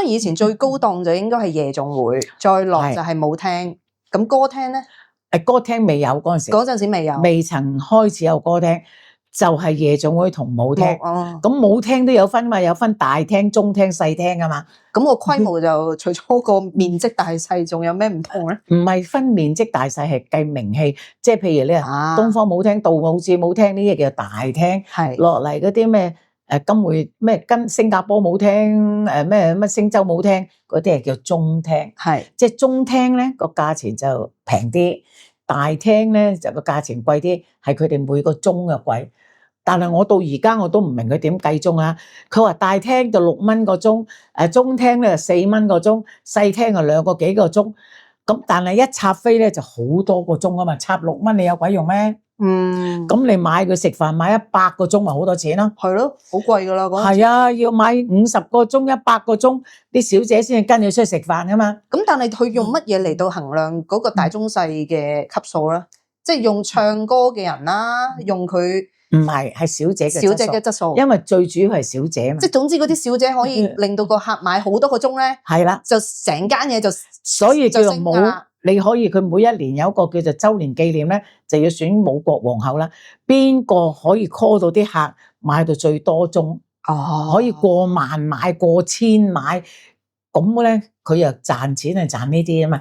以以前最高檔就應該係夜總會，再落就係舞廳。咁歌廳咧？歌廳未有嗰陣時，嗰陣時未有，未曾開始有歌廳，就係夜總會同舞廳。哦，咁舞廳都有分嘛，有分大廳、中廳、細廳㗎嘛。咁個規模就除咗個面積大細，仲有咩唔同咧？唔係分面積大細，係計名氣。即係譬如你話東方舞廳、杜姆士舞廳呢啲叫大廳，係落嚟嗰啲咩金匯咩跟新加坡舞廳咩星洲舞廳嗰啲係叫中廳。係即係中廳咧個價錢就平啲，大廳咧就個價錢貴啲，係佢哋每個鐘嘅貴。但係我到而家我都唔明佢點計鐘啊！佢話大廳就6蚊個鐘，中廳咧就4蚊個鐘，細廳就2個幾個鐘。咁但係一插飛咧就好多個鐘啊嘛，插6蚊你有鬼用咩？咁你買佢食飯買100個鐘咪好多錢咯？係咯，好貴噶啦嗰陣時。係啊，要買50個鐘、100個鐘，啲小姐先至跟你出去食飯啊嘛。咁但係佢用乜嘢嚟到衡量嗰個大中細嘅級數咧？即係用唱歌嘅人啦，用佢唔係小姐嘅質素，因為最主要係小姐嘛。即係總之嗰啲小姐可以令到個客買好多個鐘咧，係啦，就成間嘢就所以叫做舞。你可以佢每一年有一個叫做周年紀念咧，就要選舞國皇后啦。邊個可以 call 到啲客買到最多鐘？可以過萬買、過千買，咁咧佢又賺錢係賺呢啲啊嘛。